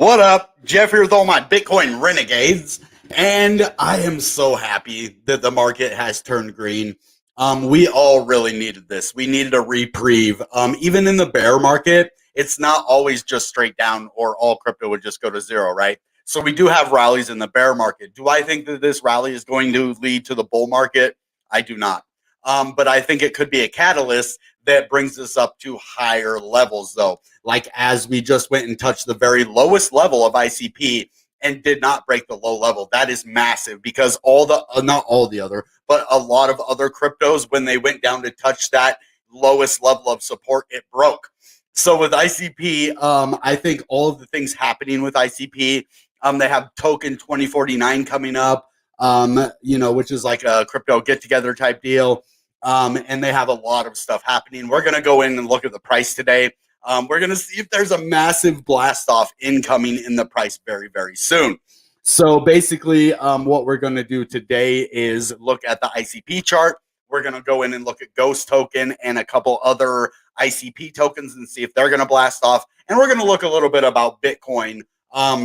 What up? Jeff here with all my Bitcoin renegades. And I am so happy that the market has turned green. We all really needed this. We needed a reprieve. Even in the bear market, it's not always just straight down or all crypto would just go to zero, right? So we do have rallies in the bear market. Do I think that this rally is going to lead to the bull market? I do not. But I think it could be a catalyst that brings us up to higher levels, though. Like as we just went and touched the very lowest level of ICP and did not break the low level. That is massive because not all the other, but a lot of other cryptos, when they went down to touch that lowest level of support, it broke. So with ICP, I think all of the things happening with ICP, they have token 2049 coming up, which is like a crypto get together type deal. And they have a lot of stuff happening. We're going to go in and look at the price today. We're going to see if there's a massive blast off incoming in the price very, very soon. So basically, what we're going to do today is look at the ICP chart. We're going to go in and look at Ghost token and a couple other ICP tokens and see if they're going to blast off. And we're going to look a little bit about Bitcoin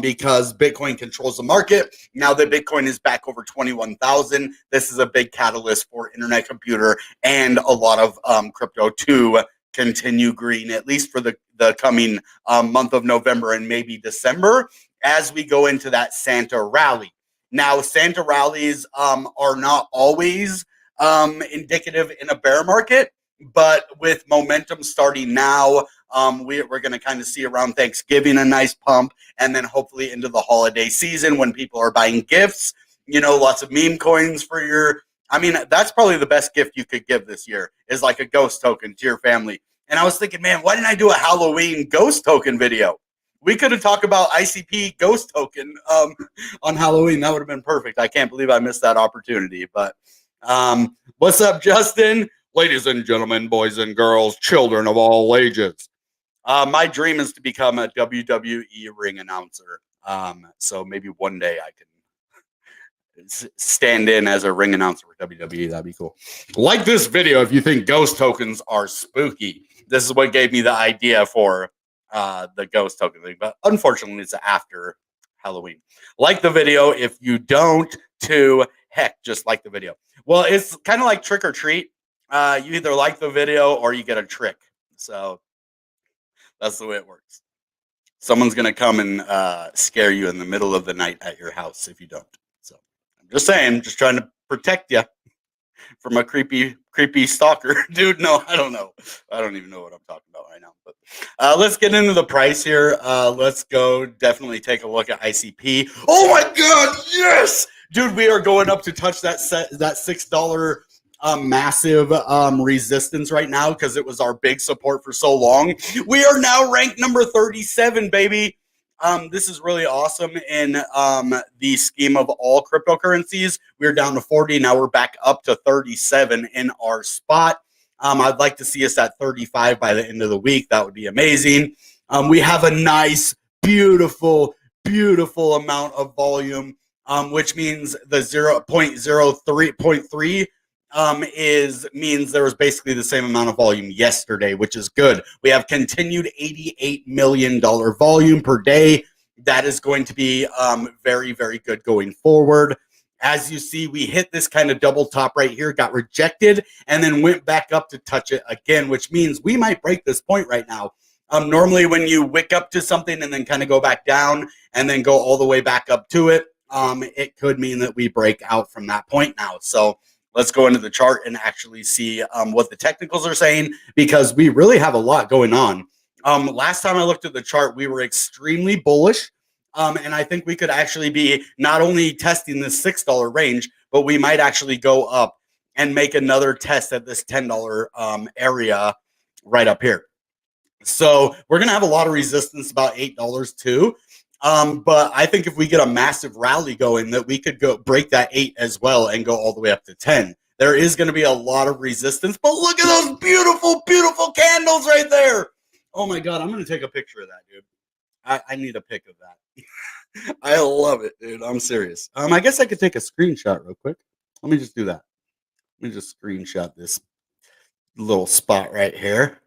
because Bitcoin controls the market. Now that Bitcoin is back over 21,000, this is a big catalyst for Internet Computer and a lot of crypto to continue green, at least for the coming month of November and maybe December as we go into that Santa rally. Now, Santa rallies are not always indicative in a bear market, but with momentum starting now, we're going to kind of see around Thanksgiving a nice pump, and then hopefully into the holiday season when people are buying gifts, lots of meme coins for your, that's probably the best gift you could give this year is like a ghost token to your family. And I was thinking, man, why didn't I do a Halloween ghost token video? We could have talked about ICP ghost token on Halloween. That would have been perfect. I can't believe I missed that opportunity. But what's up, Justin? Ladies and gentlemen, boys and girls, children of all ages. My dream is to become a WWE ring announcer. So maybe one day I can stand in as a ring announcer for WWE. That'd be cool. Like this video if you think ghost tokens are spooky. This is what gave me the idea for the ghost token thing, but unfortunately it's after Halloween. Like the video if you don't, to heck, just like the video. Well, it's kind of like trick or treat. You either like the video or you get a trick. So that's the way it works. Someone's going to come and scare you in the middle of the night at your house if you don't. So I'm just saying, just trying to protect you from a creepy stalker. Dude, no, I don't know. I don't even know what I'm talking about right now. But let's get into the price here. Let's go definitely take a look at ICP. Oh my God, yes! Dude, we are going up to touch that $6 massive resistance right now because it was our big support for so long. We are now ranked number 37, baby. This is really awesome in the scheme of all cryptocurrencies. We're down to 40. Now we're back up to 37 in our spot. I'd like to see us at 35 by the end of the week. That would be amazing. We have a nice, beautiful amount of volume, which means the 0.03 means there was basically the same amount of volume yesterday, which is good. We have continued $88 million volume per day. That is going to be very, very good going forward. As you see, we hit this kind of double top right here, got rejected, and then went back up to touch it again, which means we might break this point right now. Normally when you wick up to something and then kind of go back down and then go all the way back up to it, it could mean that we break out from that point now. So let's go into the chart and actually see what the technicals are saying, because we really have a lot going on. Last time I looked at the chart, we were extremely bullish. And I think we could actually be not only testing this $6 range, but we might actually go up and make another test at this $10 area right up here. So we're going to have a lot of resistance, about $8 too. But I think if we get a massive rally going, that we could go break that 8 as well and go all the way up to 10. There is going to be a lot of resistance, but look at those beautiful, beautiful candles right there. Oh my God, I'm going to take a picture of that, dude. I need a pic of that. I love it, dude. I'm serious. I guess I could take a screenshot real quick. Let me just do that. Let me just screenshot this little spot right here.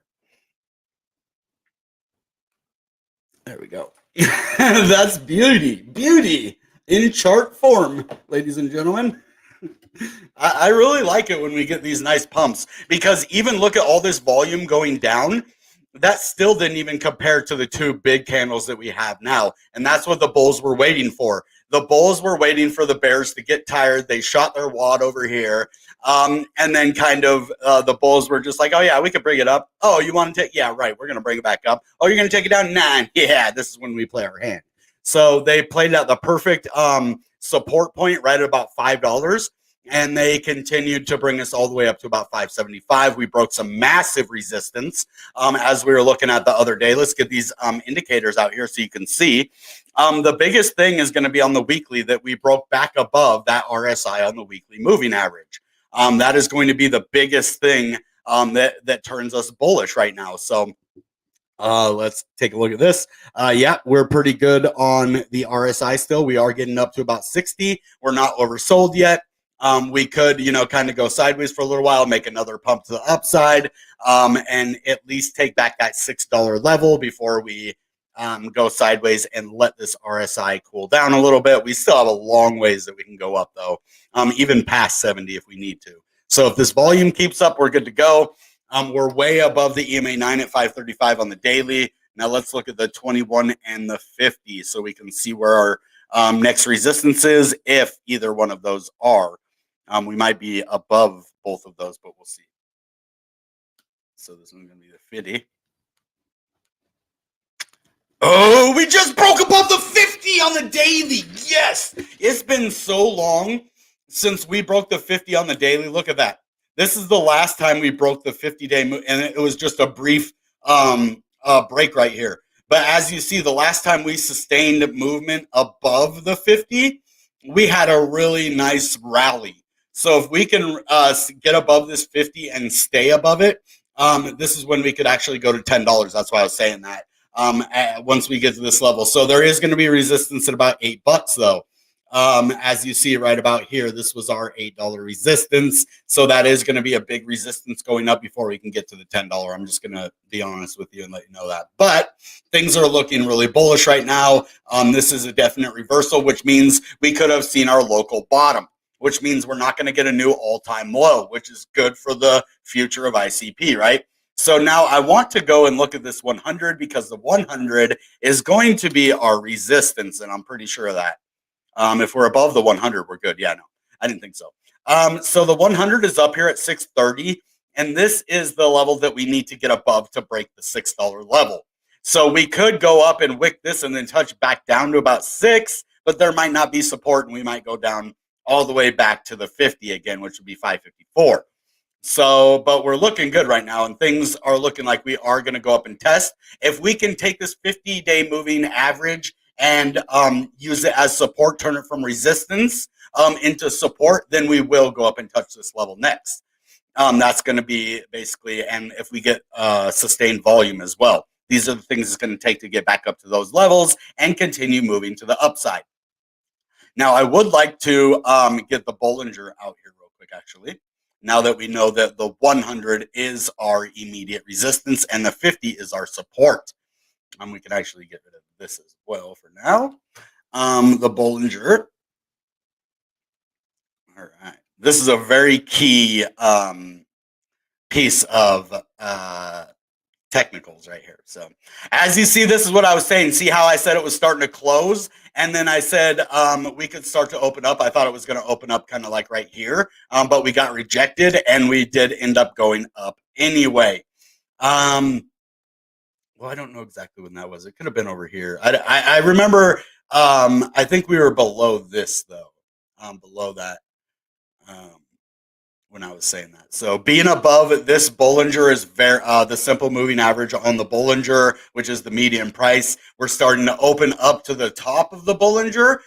There we go. That's beauty in chart form, ladies and gentlemen. I really like it when we get these nice pumps because even look at all this volume going down. That still didn't even compare to the two big candles that we have now. And that's what the bulls were waiting for. The bulls were waiting for the bears to get tired. They shot their wad over here. And then kind of the bulls were just like, oh, yeah, we could bring it up. Oh, you want to take? Yeah, right. We're going to bring it back up. Oh, you're going to take it down? 9. Yeah, this is when we play our hand. So they played out the perfect support point right at about $5. And they continued to bring us all the way up to about 575. We broke some massive resistance as we were looking at the other day. Let's get these indicators out here so you can see. The biggest thing is going to be on the weekly that we broke back above that RSI on the weekly moving average. That is going to be the biggest thing that turns us bullish right now. So let's take a look at this. Yeah, we're pretty good on the RSI still. We are getting up to about 60. We're not oversold yet. We could, kind of go sideways for a little while, make another pump to the upside, and at least take back that $6 level before we go sideways and let this RSI cool down a little bit. We still have a long ways that we can go up, though, even past 70 if we need to. So if this volume keeps up, we're good to go. We're way above the EMA 9 at 535 on the daily. Now let's look at the 21 and the 50 so we can see where our next resistance is, if either one of those are. We might be above both of those, but we'll see. So this one's going to be the 50. Oh, we just broke above the 50 on the daily. Yes. It's been so long since we broke the 50 on the daily. Look at that. This is the last time we broke the 50-day, and it was just a brief break right here. But as you see, the last time we sustained movement above the 50, we had a really nice rally. So if we can get above this 50 and stay above it, this is when we could actually go to $10. That's why I was saying that once we get to this level. So there is going to be resistance at about $8, though. As you see right about here, this was our $8 resistance. So that is going to be a big resistance going up before we can get to the $10. I'm just going to be honest with you and let you know that. But things are looking really bullish right now. This is a definite reversal, which means we could have seen our local bottom, which means we're not going to get a new all-time low, which is good for the future of ICP, right? So now I want to go and look at this 100 because the 100 is going to be our resistance, and I'm pretty sure of that. If we're above the 100, we're good. Yeah, no, I didn't think so. So the 100 is up here at 630, and this is the level that we need to get above to break the $6 level. So we could go up and wick this and then touch back down to about 6, but there might not be support, and we might go down all the way back to the 50 again, which would be 554. So, but we're looking good right now, and things are looking like we are going to go up and test. If we can take this 50-day moving average and use it as support, turn it from resistance into support, then we will go up and touch this level next. That's going to be basically, and if we get sustained volume as well. These are the things it's going to take to get back up to those levels and continue moving to the upside. Now, I would like to get the Bollinger out here real quick, actually. Now that we know that the 100 is our immediate resistance and the 50 is our support. We can actually get rid of this as well for now. The Bollinger. All right. This is a very key piece of technicals right here. So as you see, this is what I was saying. See how I said it was starting to close? And then I said we could start to open up. I thought it was going to open up kind of like right here, but we got rejected, and we did end up going up anyway. Well, I don't know exactly when that was. It could have been over here. I remember, I think we were below this, though, below that. When I was saying that. So being above this Bollinger is very the simple moving average on the Bollinger, which is the median price. We're starting to open up to the top of the Bollinger.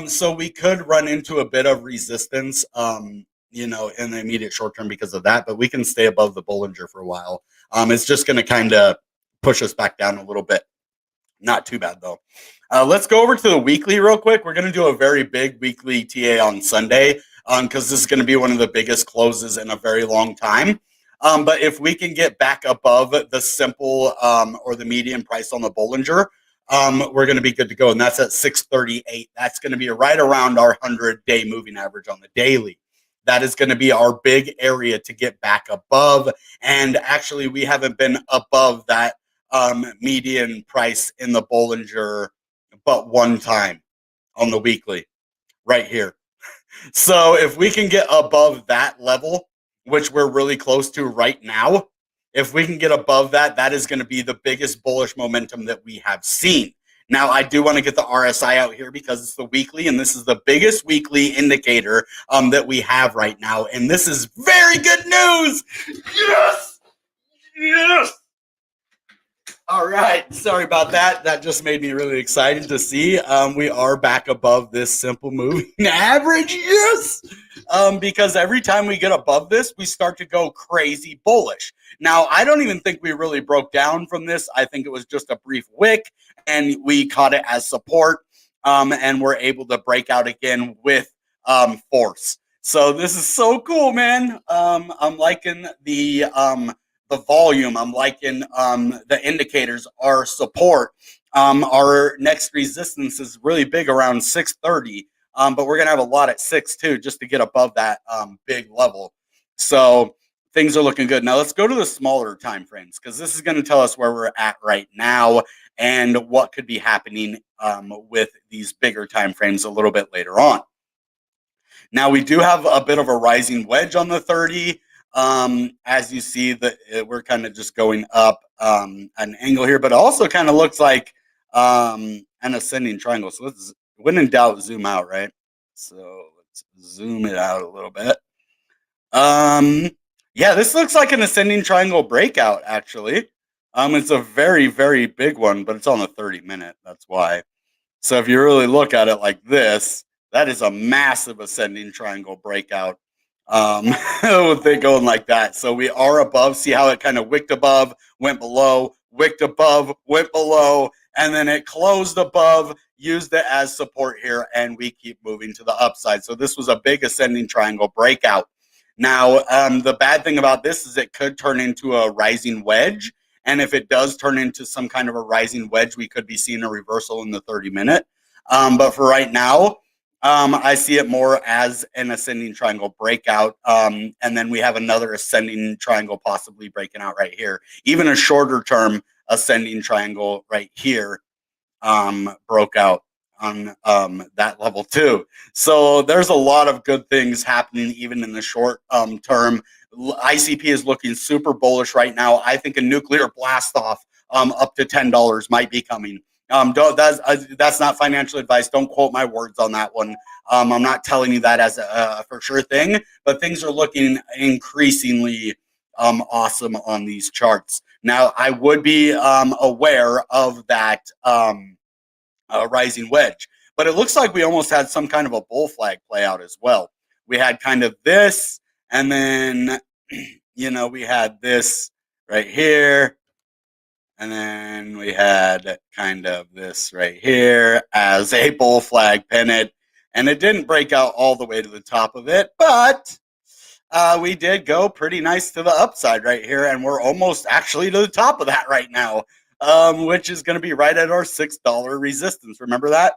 So we could run into a bit of resistance, in the immediate short term because of that, but we can stay above the Bollinger for a while. It's just going to kind of push us back down a little bit. Not too bad, though. Let's go over to the weekly real quick. We're going to do a very big weekly TA on Sunday because this is going to be one of the biggest closes in a very long time. But if we can get back above the simple or the median price on the Bollinger, we're going to be good to go. And that's at 638. That's going to be right around our 100-day moving average on the daily. That is going to be our big area to get back above. And actually, we haven't been above that median price in the Bollinger but one time on the weekly right here. So if we can get above that level, which we're really close to right now, if we can get above that, that is going to be the biggest bullish momentum that we have seen. Now, I do want to get the RSI out here because it's the weekly, and this is the biggest weekly indicator that we have right now. And this is very good news. Yes! Yes! All right. Sorry about that. That just made me really excited to see. We are back above this simple moving average. Yes! Because every time we get above this, we start to go crazy bullish. Now, I don't even think we really broke down from this. I think it was just a brief wick, and we caught it as support, and we're able to break out again with force. So this is so cool, man. I'm liking the volume. I'm liking the indicators, our support. Our next resistance is really big around 630, but we're going to have a lot at 6 too, just to get above that big level. So things are looking good. Now let's go to the smaller time frames, because this is going to tell us where we're at right now and what could be happening with these bigger time frames a little bit later on. Now we do have a bit of a rising wedge on the 30. As you see, that we're kind of just going up an angle here, but it also kind of looks like an ascending triangle. So let's, when in doubt, zoom out, right? So let's zoom it out a little bit. Yeah, this looks like an ascending triangle breakout, actually. It's a very, very big one, but it's on the 30-minute. That's why. So if you really look at it like this, that is a massive ascending triangle breakout. With it going like that. So we are above. See how it kind of wicked above, went below, wicked above, went below, and then it closed above, used it as support here, and we keep moving to the upside. So this was a big ascending triangle breakout. Now, the bad thing about this is it could turn into a rising wedge. And if it does turn into some kind of a rising wedge, we could be seeing a reversal in the 30-minute. But for right now, I see it more as an ascending triangle breakout. And then we have another ascending triangle possibly breaking out right here. Even a shorter term ascending triangle right here broke out on that level too. So there's a lot of good things happening even in the short term. ICP is looking super bullish right now. I think a nuclear blast off up to $10 might be coming. That's not financial advice. Don't quote my words on that one. I'm not telling you that as a for sure thing, but things are looking increasingly awesome on these charts. Now, I would be aware of that rising wedge, but it looks like we almost had some kind of a bull flag play out as well. We had kind of this, and then, we had this right here. And then we had kind of this right here as a bull flag pennant. And it didn't break out all the way to the top of it, but we did go pretty nice to the upside right here. And we're almost actually to the top of that right now, which is going to be right at our $6 resistance. Remember that?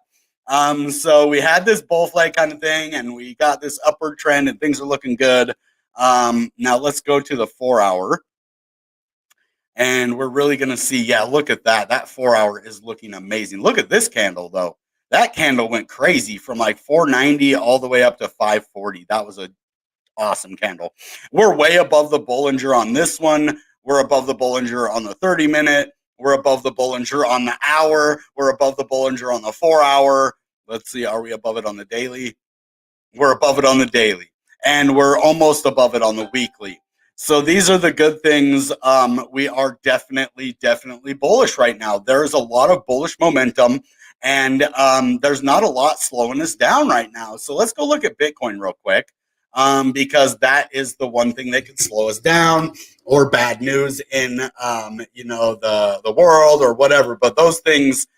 So we had this bull flag kind of thing, and we got this upward trend, and things are looking good. Now let's go to the 4-hour. And we're really going to see, yeah, look at that. That 4-hour is looking amazing. Look at this candle, though. That candle went crazy from like 490 all the way up to 540. That was an awesome candle. We're way above the Bollinger on this one. We're above the Bollinger on the 30-minute. We're above the Bollinger on the hour. We're above the Bollinger on the 4-hour. Let's see, are we above it on the daily? We're above it on the daily. And we're almost above it on the weekly. So these are the good things. We are definitely bullish right now. There is a lot of bullish momentum, and there's not a lot slowing us down right now. So let's go look at Bitcoin real quick, because that is the one thing that could slow us down, or bad news in the world or whatever. But those things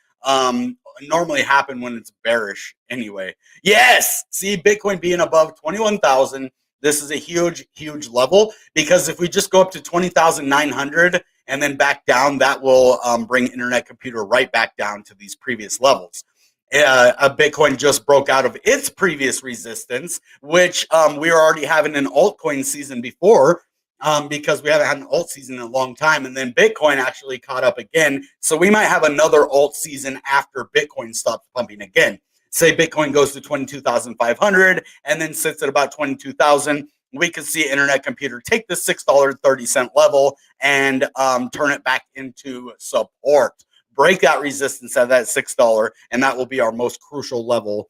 normally happen when it's bearish anyway. Yes, see, Bitcoin being above 21,000. This is a huge level, because if we just go up to 20,900 and then back down, that will bring Internet Computer right back down to these previous levels. A Bitcoin just broke out of its previous resistance, which we were already having an altcoin season before, because we haven't had an alt season in a long time. And then Bitcoin actually caught up again. So we might have another alt season after Bitcoin stops pumping again. Say Bitcoin goes to 22,500 and then sits at about 22,000. We could see Internet Computer take the $6.30 level and turn it back into support. Break that resistance at that $6, and that will be our most crucial level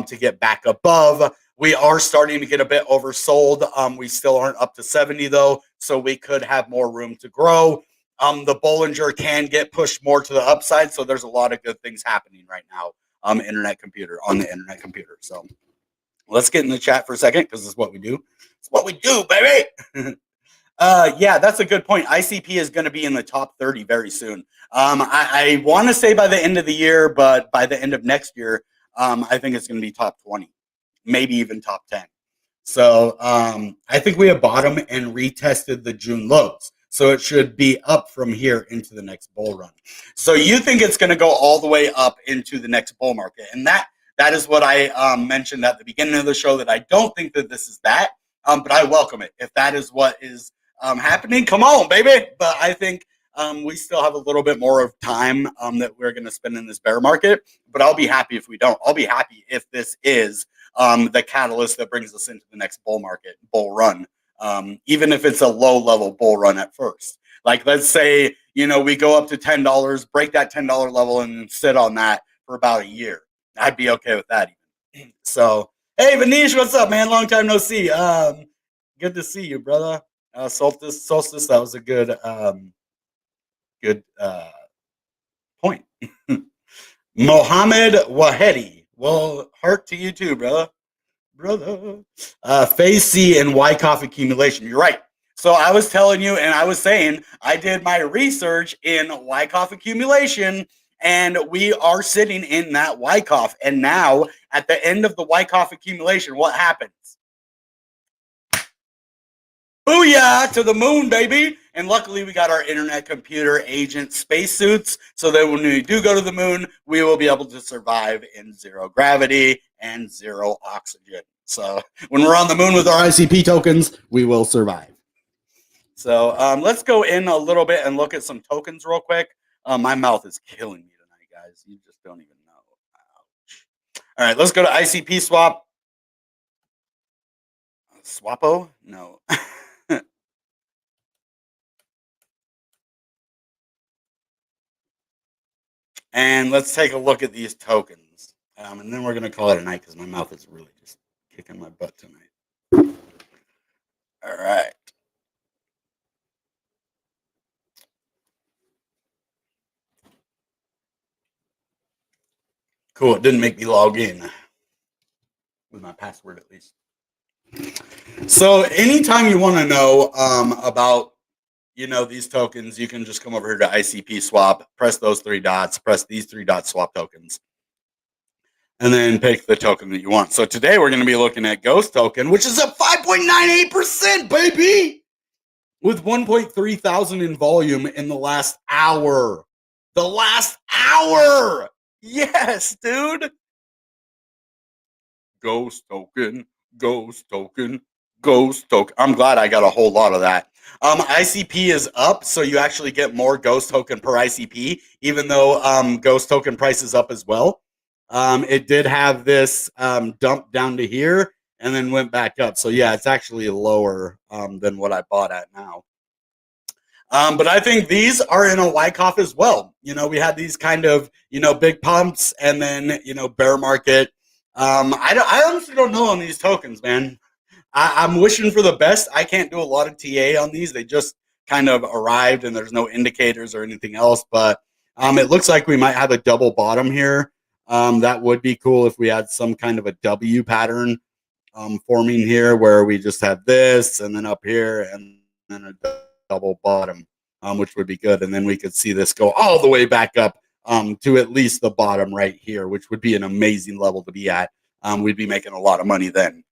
to get back above. We are starting to get a bit oversold. We still aren't up to 70 though, so we could have more room to grow. The Bollinger can get pushed more to the upside, so there's a lot of good things happening right now on the Internet Computer. So let's get in the chat for a second, because this is what we do. It's what we do, baby. Yeah, that's a good point. ICP is going to be in the top 30 very soon. I want to say by the end of the year, but by the end of next year, I think it's going to be top 20, maybe even top 10. So I think we have bottom and retested the June lows. So it should be up from here into the next bull run. So you think it's going to go all the way up into the next bull market. And that is what I mentioned at the beginning of the show, that I don't think that this is that, but I welcome it. If that is what is happening, come on, baby. But I think we still have a little bit more of time that we're going to spend in this bear market. But I'll be happy if we don't. I'll be happy if this is the catalyst that brings us into the next bull market, bull run. Even if it's a low level bull run at first. Like, let's say, we go up to $10, break that $10 level and sit on that for about a year. I'd be okay with that even. So, hey, Vanish, what's up, man? Long time no see. Good to see you, brother. Solstice, that was a good point. Mohammed Wahedi. Well, heart to you too, brother. Phase C and Wyckoff accumulation. You're right. So I was telling you, and I was saying, I did my research in Wyckoff accumulation, and we are sitting in that Wyckoff. And now, at the end of the Wyckoff accumulation, what happens? Booyah to the moon, baby. And luckily, we got our Internet Computer agent spacesuits, so that when we do go to the moon, we will be able to survive in zero gravity and zero oxygen. So when we're on the moon with our ICP tokens, we will survive. So let's go in a little bit and look at some tokens real quick. My mouth is killing me tonight, guys. You just don't even know. Ouch. All right, let's go to ICP swap. Swapo? No. And let's take a look at these tokens. And then we're going to call it a night, because my mouth is really just kicking my butt tonight. All right. Cool. It didn't make me log in with my password, at least. So anytime you want to know about these tokens, you can just come over here to ICP swap, press those three dots, press these three dots, swap tokens, and then pick the token that you want. So today we're going to be looking at Ghost token, which is up 5.98%, baby, with 1.3 thousand in volume in the last hour. The last hour. Yes, dude. Ghost token, Ghost token, Ghost token. I'm glad I got a whole lot of that. ICP is up, so you actually get more Ghost token per ICP, even though Ghost token price is up as well. It did have this dump down to here and then went back up. So yeah, it's actually lower than what I bought at now. But I think these are in a Wyckoff as well. We had these kind of, big pumps and then, bear market. I honestly don't know on these tokens, man. I'm wishing for the best. I can't do a lot of TA on these. They just kind of arrived and there's no indicators or anything else. But it looks like we might have a double bottom here. That would be cool if we had some kind of a W pattern forming here, where we just have this and then up here and then a double bottom, which would be good. And then we could see this go all the way back up to at least the bottom right here, which would be an amazing level to be at. We'd be making a lot of money then.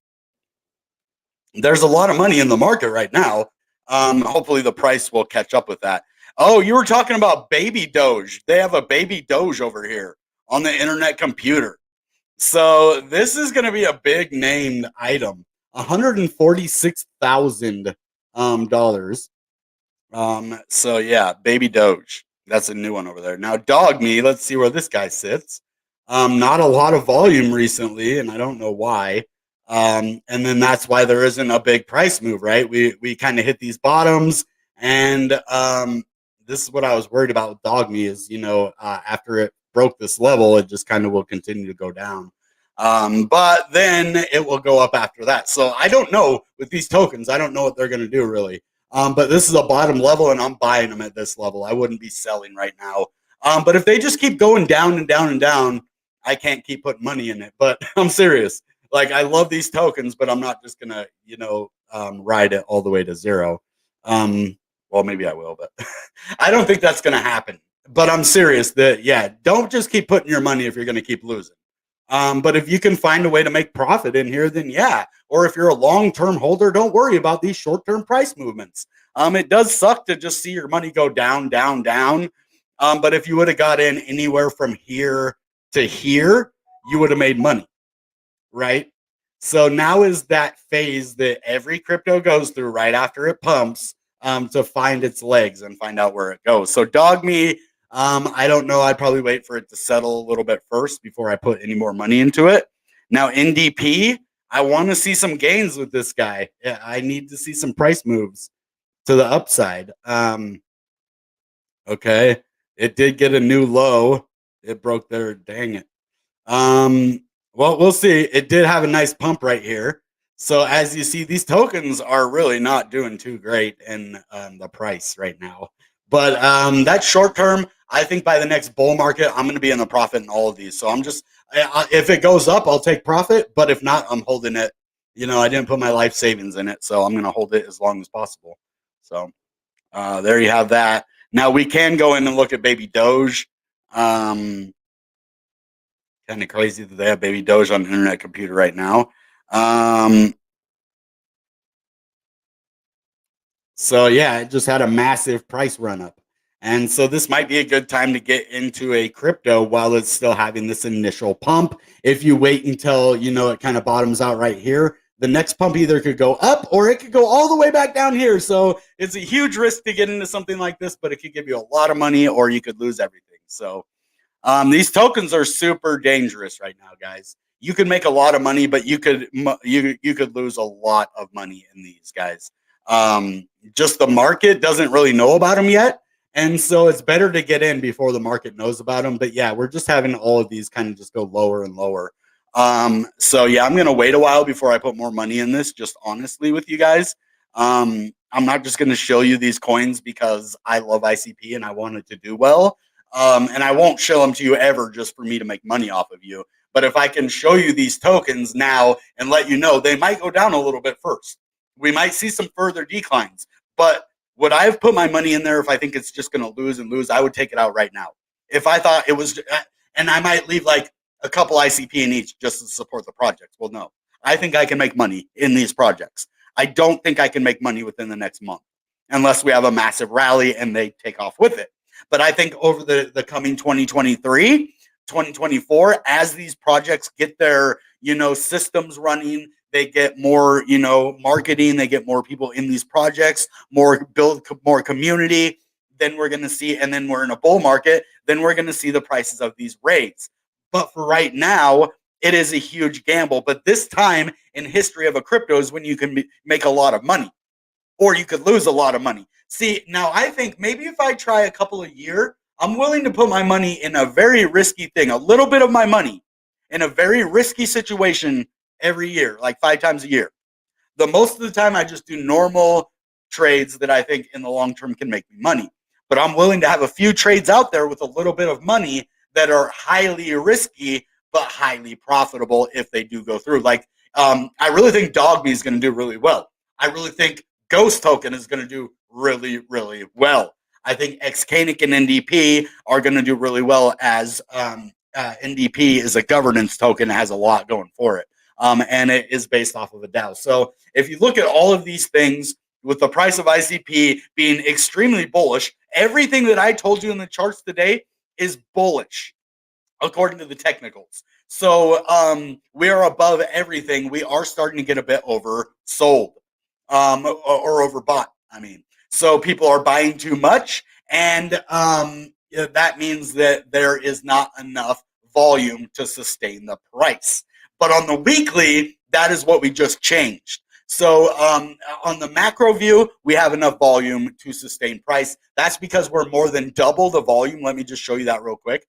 There's a lot of money in the market right now. Hopefully the price will catch up with that. Oh, you were talking about baby Doge. They have a baby Doge over here on the internet computer. So this is going to be a big named item. $146,000. So yeah, baby Doge. That's a new one over there. Now, dog me. Let's see where this guy sits. Not a lot of volume recently, and I don't know why. And then that's why there isn't a big price move, right? We kind of hit these bottoms, and this is what I was worried about with dog me is after it broke this level, it just kind of will continue to go down. But then it will go up after that. So I don't know with these tokens. I don't know what they're going to do really. But this is a bottom level, and I'm buying them at this level. I wouldn't be selling right now. But if they just keep going down and down and down, I can't keep putting money in it. But I'm serious. Like, I love these tokens, but I'm not just gonna, ride it all the way to zero. Well, maybe I will, but I don't think that's gonna happen. But I'm serious that don't just keep putting your money if you're gonna keep losing. But if you can find a way to make profit in here, then yeah. Or if you're a long-term holder, don't worry about these short-term price movements. It does suck to just see your money go down, down, down. But if you would have got in anywhere from here to here, you would have made money, right? So now is that phase that every crypto goes through right after it pumps to find its legs and find out where it goes. So dog me, I don't know. I'd probably wait for it to settle a little bit first before I put any more money into it. Now, NDP, I want to see some gains with this guy. I need to see some price moves to the upside. Okay. It did get a new low. It broke there. Dang it. Well, we'll see. It did have a nice pump right here. So as you see, these tokens are really not doing too great in the price right now. But that's short term. I think by the next bull market, I'm going to be in the profit in all of these. So I'm just, if it goes up, I'll take profit. But if not, I'm holding it. I didn't put my life savings in it. So I'm going to hold it as long as possible. So there you have that. Now we can go in and look at baby Doge. Kind of crazy that they have baby Doge on the internet computer right now. So yeah, it just had a massive price run up. And so this might be a good time to get into a crypto while it's still having this initial pump. If you wait until, it kind of bottoms out right here, the next pump either could go up or it could go all the way back down here. So it's a huge risk to get into something like this, but it could give you a lot of money or you could lose everything. So these tokens are super dangerous right now, guys. You could make a lot of money, but you could lose a lot of money in these guys. Just the market doesn't really know about them yet. And so it's better to get in before the market knows about them. But yeah, we're just having all of these kind of just go lower and lower. So yeah, I'm going to wait a while before I put more money in this, just honestly with you guys. I'm not just going to show you these coins because I love ICP and I want it to do well. And I won't show them to you ever just for me to make money off of you. But if I can show you these tokens now and let you know, they might go down a little bit first. We might see some further declines. But would I have put my money in there if I think it's just going to lose and lose? I would take it out right now. If I thought it was, and I might leave like a couple ICP in each just to support the project. Well, no. I think I can make money in these projects. I don't think I can make money within the next month unless we have a massive rally and they take off with it. But I think over the coming 2023, 2024, as these projects get their, systems running, they get more, marketing, they get more people in these projects, build more community, then we're going to see, and then we're in a bull market, then we're going to see the prices of these rates. But for right now, it is a huge gamble. But this time in history of a crypto is when you can make a lot of money or you could lose a lot of money. See, now I think maybe if I try a couple a year, I'm willing to put my money in a very risky thing, a little bit of my money in a very risky situation every year, like 5 times a year. The most of the time I just do normal trades that I think in the long term can make me money. But I'm willing to have a few trades out there with a little bit of money that are highly risky but highly profitable if they do go through. Like I really think Dogme is going to do really well. I really think Ghost Token is going to do really, really well. I think Xcanic and NDP are going to do really well as NDP is a governance token that has a lot going for it. And it is based off of a DAO. So if you look at all of these things, with the price of ICP being extremely bullish. Everything that I told you in the charts today is bullish, according to the technicals. So we are above everything. We are starting to get a bit oversold, or overbought. I mean, so people are buying too much, and that means that there is not enough volume to sustain the price. But on the weekly, that is what we just changed. So on the macro view, we have enough volume to sustain price. That's because we're more than double the volume. Let me just show you that real quick.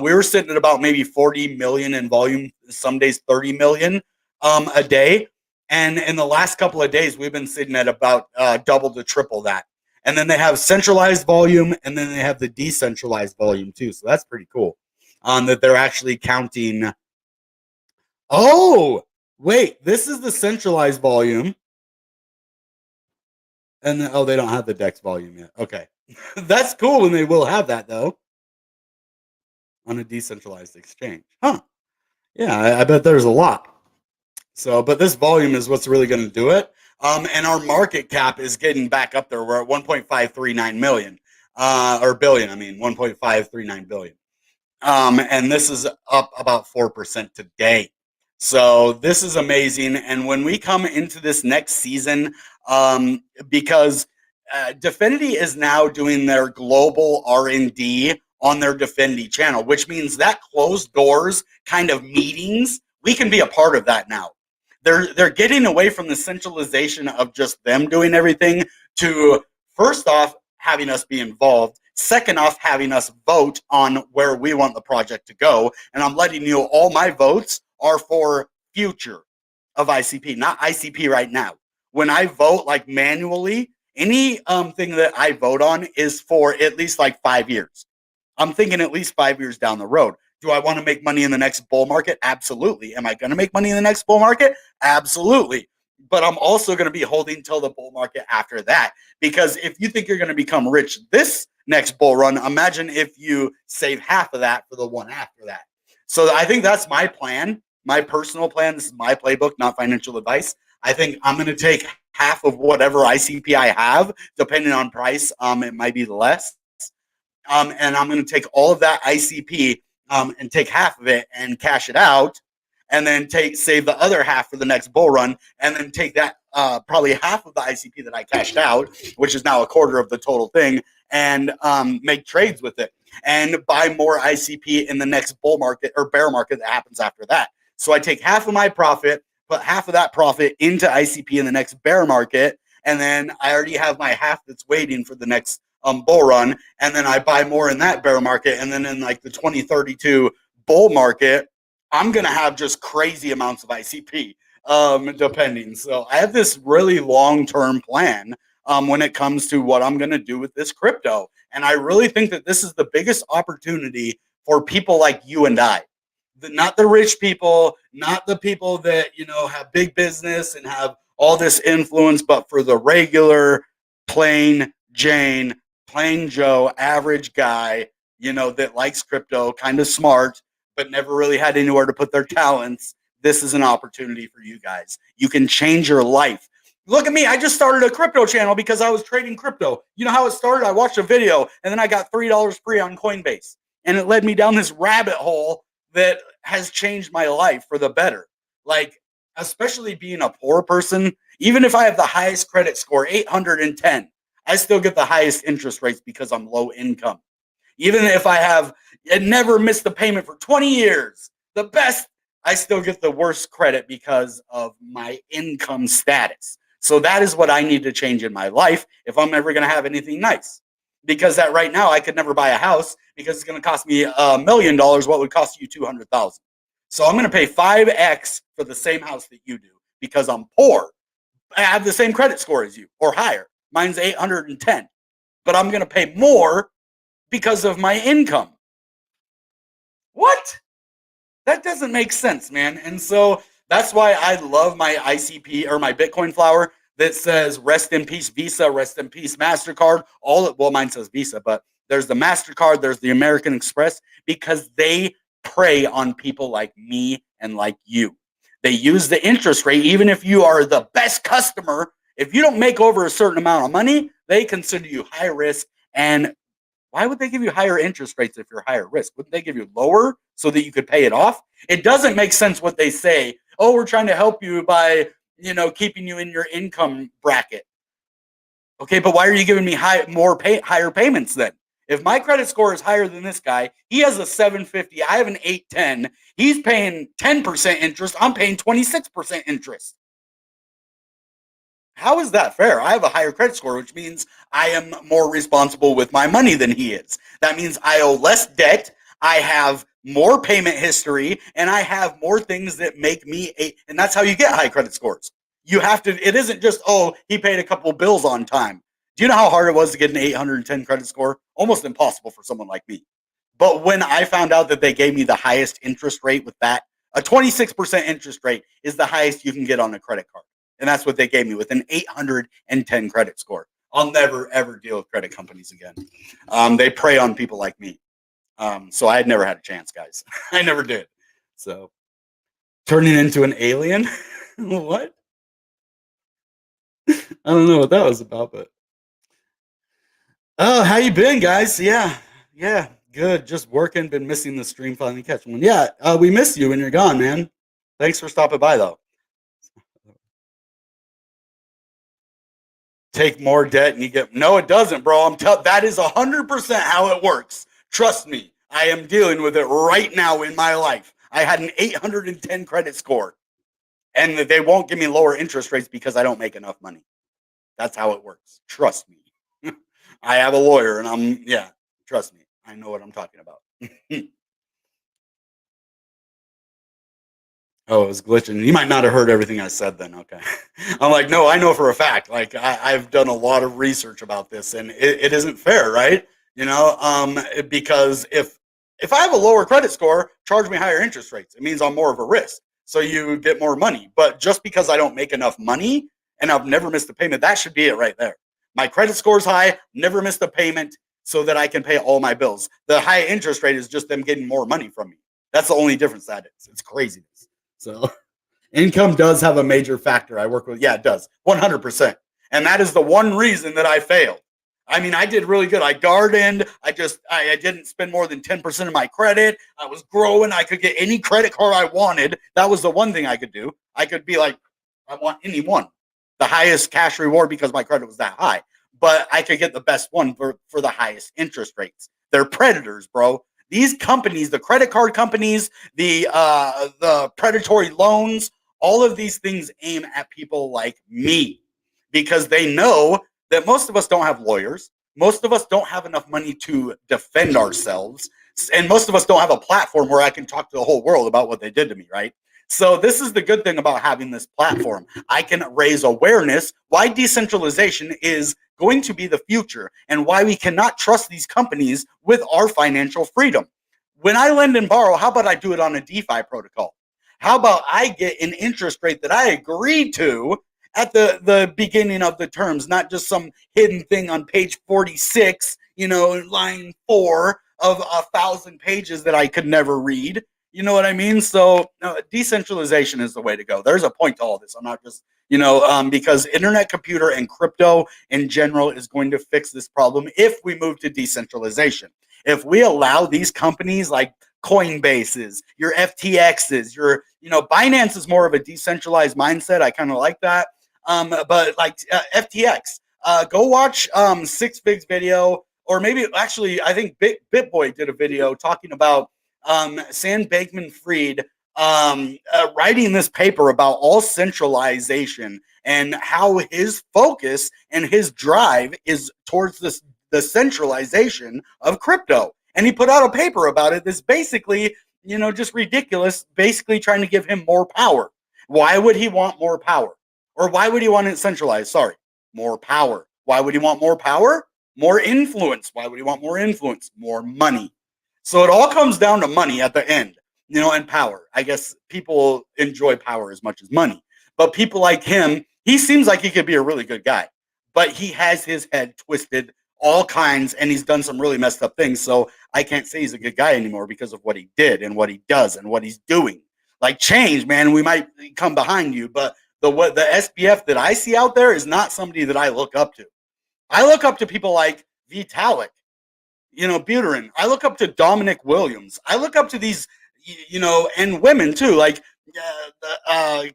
We were sitting at about maybe 40 million in volume, some days 30 million a day. And in the last couple of days, we've been sitting at about double to triple that. And then they have centralized volume, and then they have the decentralized volume too. So that's pretty cool that they're actually counting. Oh, wait, this is the centralized volume. And then, oh, they don't have the DEX volume yet. Okay. That's cool, and they will have that, though, on a decentralized exchange. Huh. Yeah, I bet there's a lot. So, but this volume is what's really going to do it. And our market cap is getting back up there. We're at 1.539 million, or billion. I mean, 1.539 billion. And this is up about 4% today. So this is amazing. And when we come into this next season, because Definity is now doing their global R&D on their Definity channel, which means that closed doors kind of meetings, we can be a part of that now. They're getting away from the centralization of just them doing everything to, first off, having us be involved. Second off, having us vote on where we want the project to go. And I'm letting you know, all my votes are for future of ICP, not ICP right now. When I vote like manually, any thing that I vote on is for at least like 5 years. I'm thinking at least 5 years down the road. Do I want to make money in the next bull market? Absolutely. Am I going to make money in the next bull market? Absolutely. But I'm also going to be holding till the bull market after that. Because if you think you're going to become rich this next bull run, imagine if you save half of that for the one after that. So I think that's my plan, my personal plan. This is my playbook, not financial advice. I think I'm going to take half of whatever ICP I have, depending on price. It might be less. And I'm going to take all of that ICP and take half of it and cash it out, and then save the other half for the next bull run, and then take that probably half of the ICP that I cashed out, which is now a quarter of the total thing, and make trades with it and buy more ICP in the next bull market or bear market that happens after that. So I take half of my profit, put half of that profit into ICP in the next bear market, and then I already have my half that's waiting for the next bull run, and then I buy more in that bear market, and then in like the 2032 bull market, I'm gonna have just crazy amounts of ICP, depending. So I have this really long-term plan when it comes to what I'm gonna do with this crypto, and I really think that this is the biggest opportunity for people like you and I. Not the rich people, not the people that have big business and have all this influence, but for the regular, plain Jane, plain Joe, average guy, that likes crypto, kind of smart, but never really had anywhere to put their talents. This is an opportunity for you guys. You can change your life. Look at me. I just started a crypto channel because I was trading crypto. You know how it started? I watched a video and then I got $3 free on Coinbase. And it led me down this rabbit hole that has changed my life for the better. Like, especially being a poor person, even if I have the highest credit score, 810, I still get the highest interest rates because I'm low income. Even if I have never missed a payment for 20 years, the best, I still get the worst credit because of my income status. So that is what I need to change in my life if I'm ever going to have anything nice. Because that right now I could never buy a house because it's going to cost me $1 million. What would cost you 200,000? So I'm going to pay 5x for the same house that you do because I'm poor. I have the same credit score as you or higher. Mine's 810, but I'm going to pay more because of my income. What? That doesn't make sense, man. And so that's why I love my ICP or my Bitcoin flower that says rest in peace Visa, rest in peace MasterCard. Mine says Visa, but there's the MasterCard, there's the American Express, because they prey on people like me and like you. They use the interest rate, even if you are the best customer If you don't make over a certain amount of money, they consider you high risk. And why would they give you higher interest rates if you're higher risk? Wouldn't they give you lower so that you could pay it off? It doesn't make sense what they say. Oh, we're trying to help you by, keeping you in your income bracket. Okay, but why are you giving me higher payments then? If my credit score is higher than this guy, he has a 750, I have an 810. He's paying 10% interest, I'm paying 26% interest. How is that fair? I have a higher credit score, which means I am more responsible with my money than he is. That means I owe less debt, I have more payment history, and I have more things that make me and that's how you get high credit scores. You have to, it isn't just, oh, he paid a couple bills on time. Do you know how hard it was to get an 810 credit score? Almost impossible for someone like me. But when I found out that they gave me the highest interest rate with that, a 26% interest rate is the highest you can get on a credit card. And that's what they gave me with an 810 credit score. I'll never, ever deal with credit companies again. They prey on people like me. So I had never had a chance, guys. I never did. So turning into an alien? What? I don't know what that was about, but oh, how you been, guys? Yeah, good. Just working. Been missing the stream. Finally catching one. Yeah, we miss you when you're gone, man. Thanks for stopping by, though. Take more debt and you get no. It doesn't, bro. That is 100% how it works. Trust me. I am dealing with it right now in my life. I had an 810 credit score, and they won't give me lower interest rates because I don't make enough money. That's how it works. Trust me. I have a lawyer, and trust me. I know what I'm talking about. Oh, it was glitching. You might not have heard everything I said then. Okay. I'm like, no, I know for a fact. Like, I've done a lot of research about this, and it isn't fair, right? Because if I have a lower credit score, charge me higher interest rates. It means I'm more of a risk. So you get more money. But just because I don't make enough money and I've never missed a payment, that should be it right there. My credit score is high, never missed a payment so that I can pay all my bills. The high interest rate is just them getting more money from me. That's the only difference that is. It's craziness. So income does have a major factor. I work with, yeah, it does, 100%. And that is the one reason that I failed. I mean, I did really good. I gardened. I didn't spend more than 10% of my credit. I was growing. I could get any credit card I wanted. That was the one thing I could do. I could be like, I want any one, the highest cash reward because my credit was that high. But I could get the best one for the highest interest rates. They're predators, bro. These companies, the credit card companies, the predatory loans, all of these things aim at people like me because they know that most of us don't have lawyers. Most of us don't have enough money to defend ourselves. And most of us don't have a platform where I can talk to the whole world about what they did to me, right? So this is the good thing about having this platform. I can raise awareness why decentralization is going to be the future and why we cannot trust these companies with our financial freedom. When I lend and borrow, how about I do it on a DeFi protocol? How about I get an interest rate that I agreed to at the beginning of the terms, not just some hidden thing on page 46, line 4 of 1,000 pages that I could never read. You know what I mean? So decentralization is the way to go. There's a point to all this. I'm not just, because internet computer and crypto in general is going to fix this problem if we move to decentralization. If we allow these companies like Coinbases, your FTXs, your, Binance is more of a decentralized mindset. I kind of like that. But like FTX, go watch Six Fig's video, or maybe actually I think BitBoy did a video talking about Sam Bankman-Fried writing this paper about all centralization and how his focus and his drive is towards the centralization of crypto. And he put out a paper about it that's basically, just ridiculous, basically trying to give him more power. Why would he want more power? Or why would he want it centralized? Sorry, more power. Why would he want more power? More influence. Why would he want more influence? More money. So it all comes down to money at the end, and power. I guess people enjoy power as much as money. But people like him, he seems like he could be a really good guy. But he has his head twisted all kinds, and he's done some really messed up things. So I can't say he's a good guy anymore because of what he did and what he does and what he's doing. Like, change, man. We might come behind you, but the SPF that I see out there is not somebody that I look up to. I look up to people like Vitalik, Buterin. I look up to Dominic Williams. I look up to these, and women too, like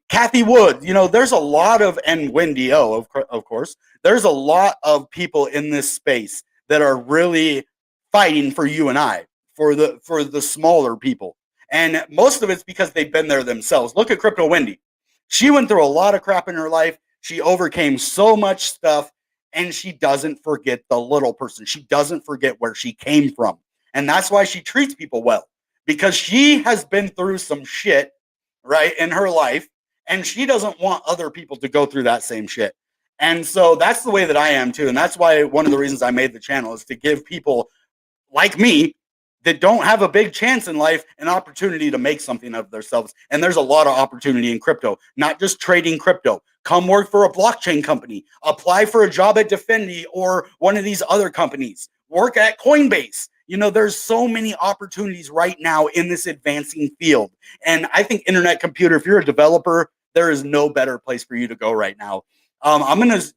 Kathy Wood. There's a lot of, and Wendy O, of course. There's a lot of people in this space that are really fighting for you and I, for the smaller people. And most of it's because they've been there themselves. Look at Crypto Wendy. She went through a lot of crap in her life. She overcame so much stuff, and she doesn't forget the little person. She doesn't forget where she came from. And that's why she treats people well, because she has been through some shit, right, in her life, and she doesn't want other people to go through that same shit. And so that's the way that I am too. And that's why one of the reasons I made the channel is to give people like me that don't have a big chance in life an opportunity to make something of themselves. And there's a lot of opportunity in crypto, not just trading crypto. Come work for a blockchain company, apply for a job at Defendi or one of these other companies, work at Coinbase. There's so many opportunities right now in this advancing field. And I think Internet Computer, if you're a developer, there is no better place for you to go right now. I'm going to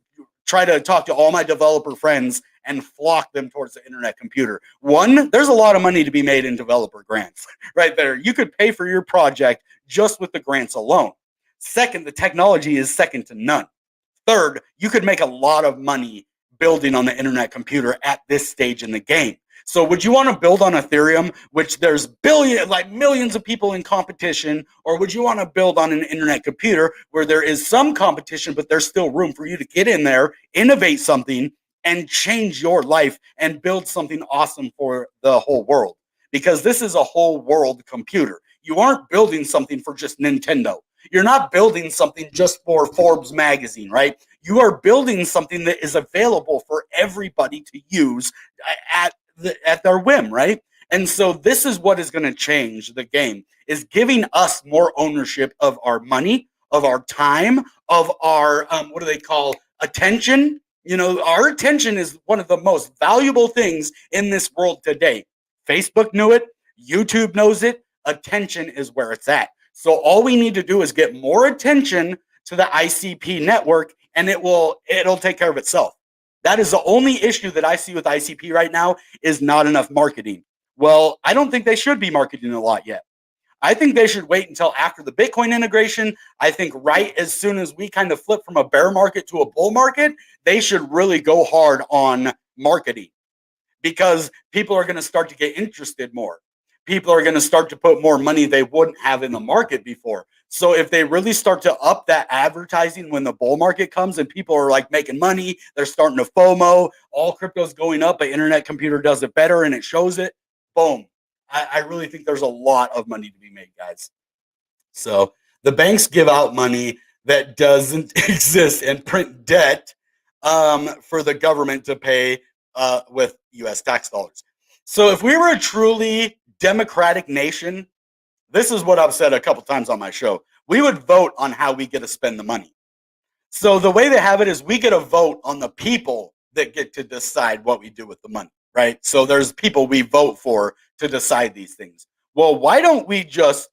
try to talk to all my developer friends and flock them towards the Internet Computer. One, there's a lot of money to be made in developer grants right there. You could pay for your project just with the grants alone. Second, the technology is second to none. Third, you could make a lot of money building on the Internet Computer at this stage in the game. So would you want to build on Ethereum, which there's millions of people in competition, or would you want to build on an Internet Computer where there is some competition, but there's still room for you to get in there, innovate something, and change your life and build something awesome for the whole world? Because this is a whole world computer. You aren't building something for just Nintendo. You're not building something just for Forbes magazine, right? You are building something that is available for everybody to use at their whim, right? And so this is what is going to change the game, is giving us more ownership of our money, of our time, of our, what do they call, attention. Our attention is one of the most valuable things in this world today. Facebook knew it. YouTube knows it. Attention is where it's at. So all we need to do is get more attention to the ICP network, and it'll take care of itself. That is the only issue that I see with ICP right now, is not enough marketing. Well, I don't think they should be marketing a lot yet. I think they should wait until after the Bitcoin integration. I think right as soon as we kind of flip from a bear market to a bull market, they should really go hard on marketing, because people are going to start to get interested more. People are going to start to put more money they wouldn't have in the market before. So if they really start to up that advertising when the bull market comes and people are like making money, they're starting to FOMO, all crypto's going up, but Internet Computer does it better and it shows it, boom. I really think there's a lot of money to be made, guys. So the banks give out money that doesn't exist and print debt for the government to pay with U.S. tax dollars. So if we were a truly democratic nation, this is what I've said a couple times on my show, we would vote on how we get to spend the money. So the way they have it is we get a vote on the people that get to decide what we do with the money, right? So there's people we vote for to decide these things. Well, why don't we just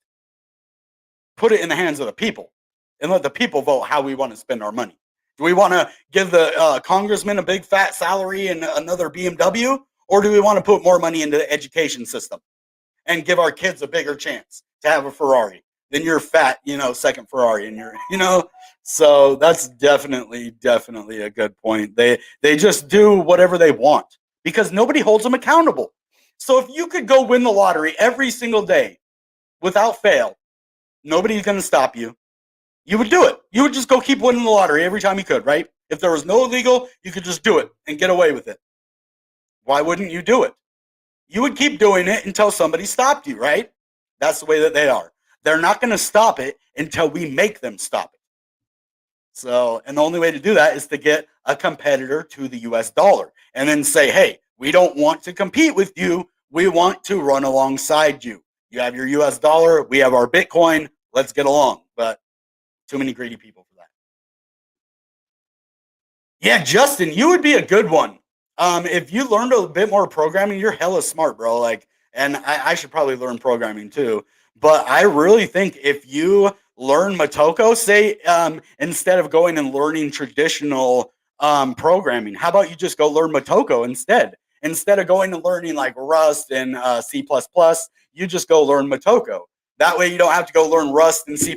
put it in the hands of the people and let the people vote how we want to spend our money? Do we want to give the congressman a big fat salary and another BMW? Or do we want to put more money into the education system and give our kids a bigger chance to have a Ferrari than your fat, second Ferrari? And so that's definitely a good point. They just do whatever they want because nobody holds them accountable. So if you could go win the lottery every single day without fail, nobody's going to stop you. You would do it. You would just go keep winning the lottery every time you could, right? If there was no illegal, you could just do it and get away with it. Why wouldn't you do it? You would keep doing it until somebody stopped you, right? That's the way that they are. They're not going to stop it until we make them stop it. So, and the only way to do that is to get a competitor to the US dollar and then say, hey, we don't want to compete with you. We want to run alongside you. You have your US dollar. We have our Bitcoin. Let's get along. But too many greedy people for that. Yeah, Justin, you would be a good one. If you learned a bit more programming, you're hella smart, bro. And I should probably learn programming too. But I really think if you learn Motoko, say instead of going and learning traditional programming, how about you just go learn Motoko instead? Instead of going and learning like Rust and C++, you just go learn Motoko. That way you don't have to go learn Rust and C++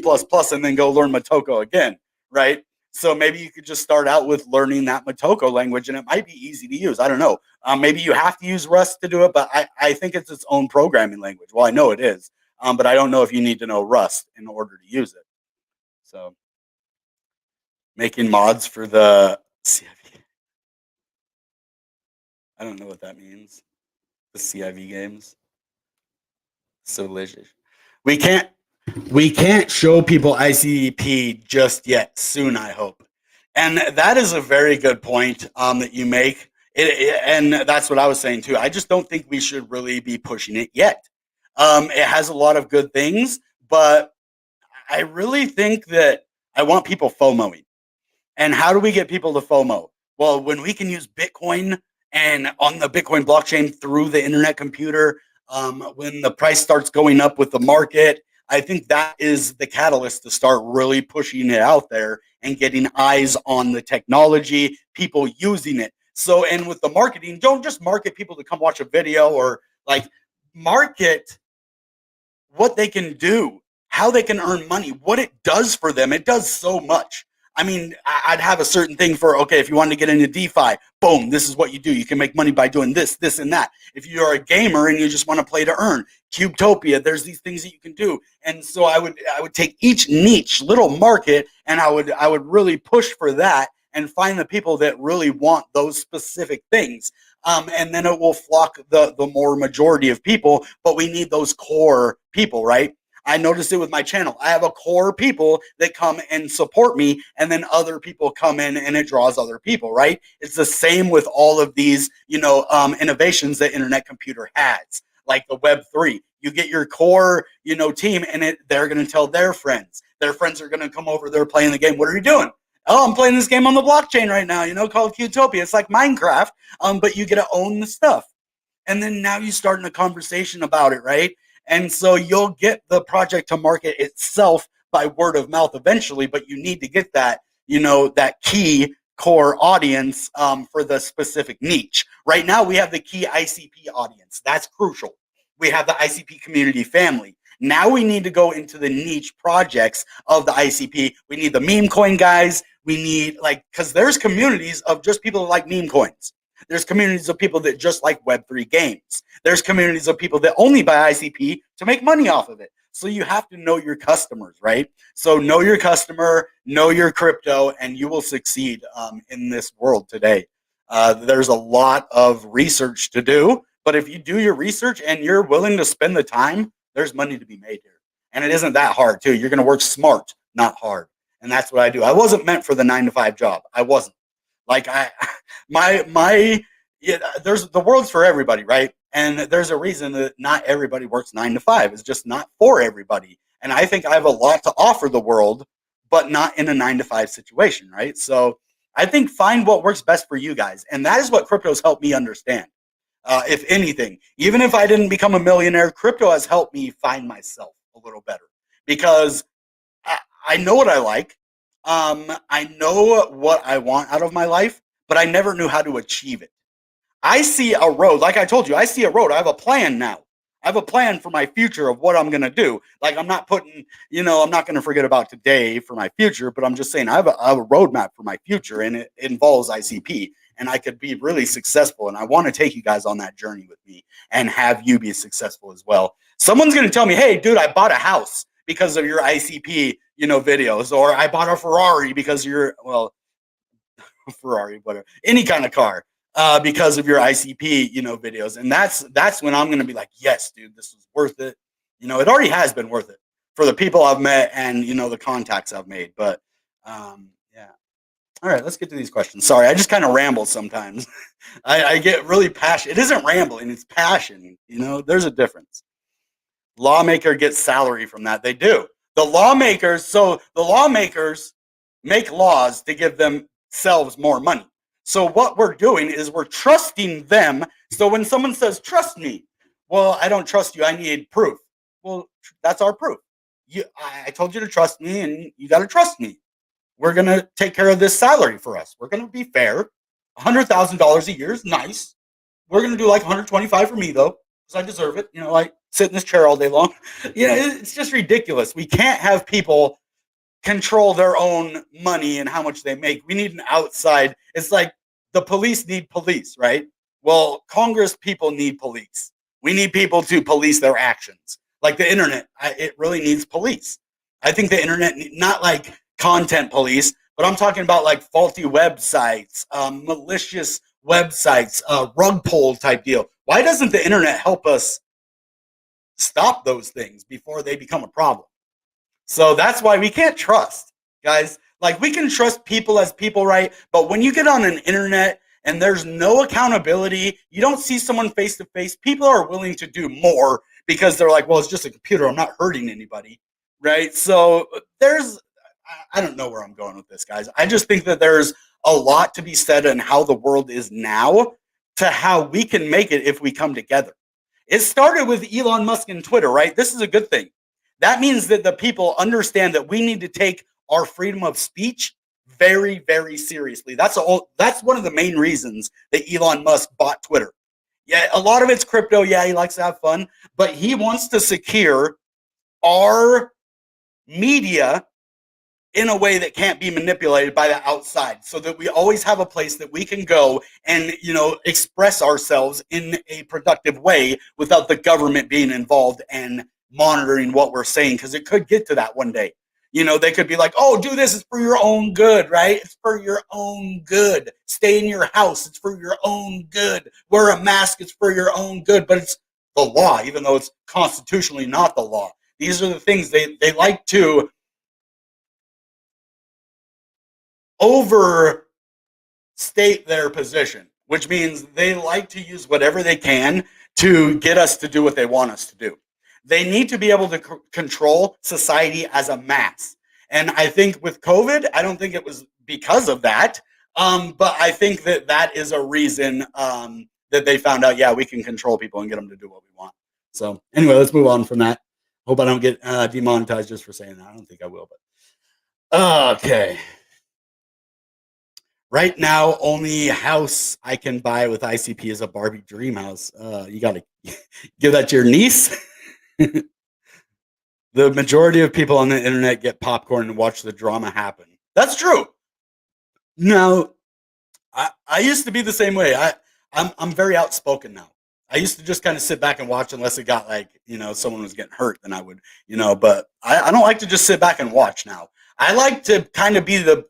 and then go learn Motoko again, right? So maybe you could just start out with learning that Motoko language, and it might be easy to use. I don't know. Maybe you have to use Rust to do it, but I think it's its own programming language. Well, I know it is, but I don't know if you need to know Rust in order to use it. So making mods for the CIV. I don't know what that means. The CIV games. So delicious. We can't we can't show people ICP just yet. Soon, I hope. And that is a very good point that you make. And that's what I was saying too. I just don't think we should really be pushing it yet. It has a lot of good things, but I really think that I want people FOMOing. And how do we get people to FOMO? Well, when we can use Bitcoin and on the Bitcoin blockchain through the internet computer, when the price starts going up with the market, I think that is the catalyst to start really pushing it out there and getting eyes on the technology, people using it. So, and with the marketing, don't just market people to come watch a video or like market what they can do, how they can earn money, what it does for them. It does so much. I mean, I'd have a certain thing for, okay, if you want to get into DeFi, boom, this is what you do. You can make money by doing this, this, and that. If you're a gamer and you just want to play to earn, Cryptopia, there's these things that you can do. And so I would take each niche little market and I would really push for that and find the people that really want those specific things. And then it will flock the more majority of people, but we need those core people, right? I noticed it with my channel. I have a core people that come and support me, and then other people come in and it draws other people, right? It's the same with all of these, innovations that Internet Computer has, like the Web3. You get your core, team, and they're going to tell their friends. Their friends are going to come over. They're playing the game. What are you doing? Oh, I'm playing this game on the blockchain right now, called Qtopia. It's like Minecraft, but you get to own the stuff. And then now you start in a conversation about it, right? And so you'll get the project to market itself by word of mouth eventually, but you need to get that, that key core audience for the specific niche. Right now, we have the key ICP audience. That's crucial. We have the ICP community family. Now we need to go into the niche projects of the ICP. We need the meme coin guys. We need because there's communities of just people that like meme coins. There's communities of people that just like Web3 games. There's communities of people that only buy ICP to make money off of it. So you have to know your customers, right? So know your customer, know your crypto, and you will succeed in this world today. There's a lot of research to do, but if you do your research and you're willing to spend the time, there's money to be made here. And it isn't that hard, too. You're going to work smart, not hard. And that's what I do. I wasn't meant for the 9-to-5 job. I wasn't. There's the world's for everybody, right? And there's a reason that not everybody works 9-to-5. It's just not for everybody. And I think I have a lot to offer the world, but not in a 9-to-5 situation, right? So I think find what works best for you guys. And that is what crypto's helped me understand. If anything, even if I didn't become a millionaire, crypto has helped me find myself a little better because I know what I like. I know what I want out of my life, but I never knew how to achieve it. I see a road, like I told you, I see a road. I have a plan now. I have a plan for my future of what I'm going to do. Like I'm not putting, I'm not going to forget about today for my future, but I'm just saying I have a roadmap for my future and it involves ICP. And I could be really successful. And I want to take you guys on that journey with me and have you be successful as well. Someone's going to tell me, hey, dude, I bought a house because of your ICP, videos, or I bought a Ferrari because Ferrari, whatever, any kind of car, because of your ICP, videos. And that's when I'm going to be like, yes, dude, this was worth it. It already has been worth it for the people I've met and, the contacts I've made. But, yeah. All right, let's get to these questions. Sorry, I just kind of ramble sometimes. I get really passionate. It isn't rambling, it's passion. There's a difference. Lawmaker gets salary from that. They do. The lawmakers make laws to give themselves more money. So what we're doing is we're trusting them. So when someone says, trust me, well, I don't trust you. I need proof. Well, that's our proof. I told you to trust me, and you got to trust me. We're going to take care of this salary for us. We're going to be fair. $100,000 a year is nice. We're going to do like 125 for me, though, because I deserve it. I sit in this chair all day long. It's just ridiculous. We can't have people control their own money and how much they make. We need an outside. It's like the police need police, right? Well, Congress people need police. We need people to police their actions. Like the internet, it really needs police. I think the internet, not like content police, but I'm talking about like faulty websites, malicious websites, rug pull type deal. Why doesn't the internet help us stop those things before they become a problem? So that's why we can't trust, guys. Like, we can trust people as people, right? But when you get on an internet and there's no accountability, you don't see someone face to face, people are willing to do more because they're like, well, it's just a computer. I'm not hurting anybody, right? So I don't know where I'm going with this, guys. I just think that there's a lot to be said on how the world is now to how we can make it if we come together. It started with Elon Musk and Twitter, right? This is a good thing. That means that the people understand that we need to take our freedom of speech very, very seriously. That's one of the main reasons that Elon Musk bought Twitter. Yeah, a lot of it's crypto. Yeah, he likes to have fun, but he wants to secure our media in a way that can't be manipulated by the outside, so that we always have a place that we can go and, express ourselves in a productive way without the government being involved and monitoring what we're saying, because it could get to that one day. They could be like, oh, do this, it's for your own good, right? It's for your own good. Stay in your house, it's for your own good. Wear a mask, it's for your own good. But it's the law, even though it's constitutionally not the law. These are the things they like to overstate their position, which means they like to use whatever they can to get us to do what they want us to do. They need to be able to control society as a mass. And I think with COVID, I don't think it was because of that. But I think that is a reason that they found out, yeah, we can control people and get them to do what we want. So anyway, let's move on from that. Hope I don't get demonetized just for saying that. I don't think I will, but okay. Right now, only house I can buy with ICP is a Barbie dream house. You got to give that to your niece. The majority of people on the internet get popcorn and watch the drama happen. That's true. Now, I used to be the same way. I'm very outspoken now. I used to just kind of sit back and watch unless it got like, someone was getting hurt, then I would, but I don't like to just sit back and watch now. I like to kind of be the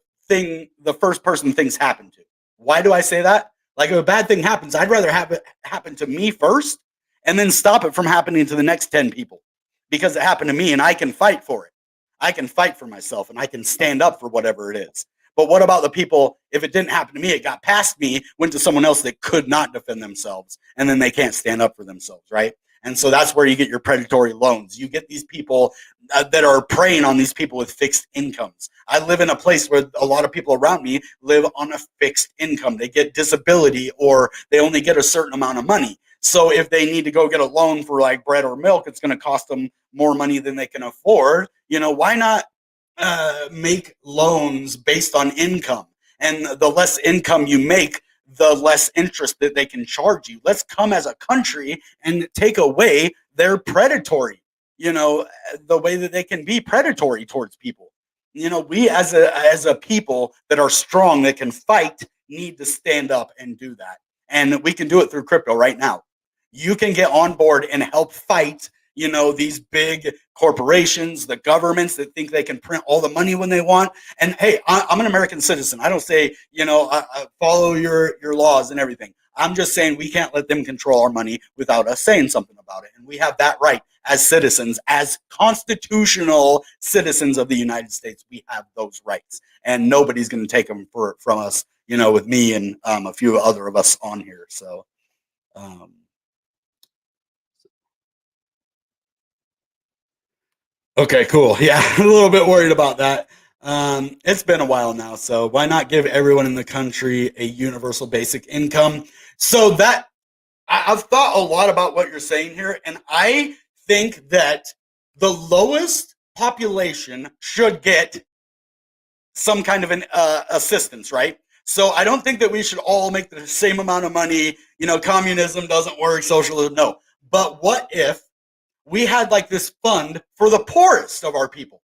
first person things happen to. Why do I say that? Like, if a bad thing happens, I'd rather have it happen to me first and then stop it from happening to the next 10 people, because it happened to me and I can fight for it. I can fight for myself and I can stand up for whatever it is. But what about the people, if it didn't happen to me, it got past me, went to someone else that could not defend themselves, and then they can't stand up for themselves, right? And so that's where you get your predatory loans. You get these people that are preying on these people with fixed incomes. I live in a place where a lot of people around me live on a fixed income. They get disability, or they only get a certain amount of money. So if they need to go get a loan for like bread or milk, it's going to cost them more money than they can afford. Why not make loans based on income? And the less income you make, the less interest that they can charge you. Let's come as a country and take away their predatory, the way that they can be predatory towards people. We as a people that are strong, that can fight, need to stand up and do that. And we can do it through crypto right now. You can get on board and help fight, these big corporations, the governments that think they can print all the money when they want. And hey, I'm an American citizen. I don't say, I follow your laws and everything. I'm just saying we can't let them control our money without us saying something about it. And we have that right as citizens, as constitutional citizens of the United States. We have those rights, and nobody's going to take them from us, with me and a few other of us on here. So, okay, cool. Yeah, a little bit worried about that. It's been a while now, so why not give everyone in the country a universal basic income? So that I've thought a lot about what you're saying here, and I think that the lowest population should get some kind of an assistance, right? So I don't think that we should all make the same amount of money. Communism doesn't work, socialism, no. But what if we had like this fund for the poorest of our people?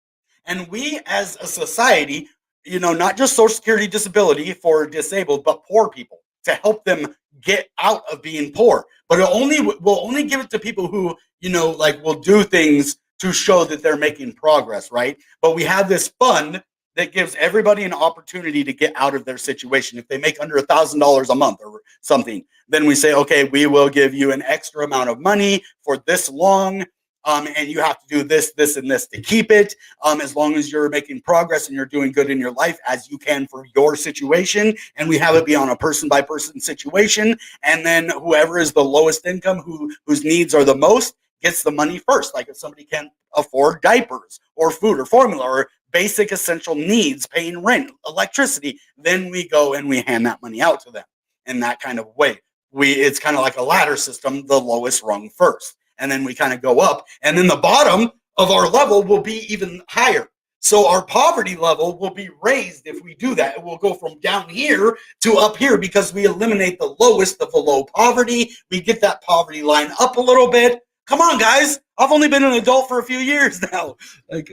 And we as a society, not just Social Security disability for disabled, but poor people to help them get out of being poor. But we'll only give it to people who, will do things to show that they're making progress, right? But we have this fund that gives everybody an opportunity to get out of their situation. If they make under $1,000 a month or something, then we say, okay, we will give you an extra amount of money for this long. And you have to do this, this, and this to keep it. As long as you're making progress and you're doing good in your life as you can for your situation. And we have it be on a person by person situation. And then whoever is the lowest income, whose needs are the most, gets the money first. Like if somebody can't afford diapers or food or formula or basic essential needs, paying rent, electricity, then we go and we hand that money out to them in that kind of way. It's kind of like a ladder system, the lowest rung first. And then we kind of go up. And then the bottom of our level will be even higher. So our poverty level will be raised if we do that. It will go from down here to up here because we eliminate the lowest of the low poverty. We get that poverty line up a little bit. Come on, guys. I've only been an adult for a few years now. I've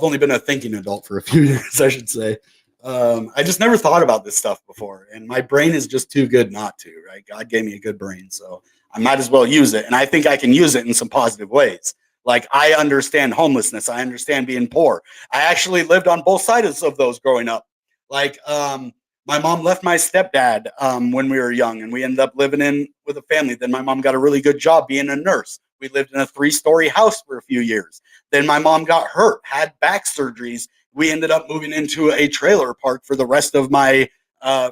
only been a thinking adult for a few years, I should say. I just never thought about this stuff before. And my brain is just too good not to, right? God gave me a good brain, so I might as well use it. And I think I can use it in some positive ways. Like I understand homelessness. I understand being poor. I actually lived on both sides of those growing up. Like my mom left my stepdad when we were young, and we ended up living in with a family. Then my mom got a really good job being a nurse. We lived in a 3-story house for a few years. Then my mom got hurt, had back surgeries. We ended up moving into a trailer park for the rest of my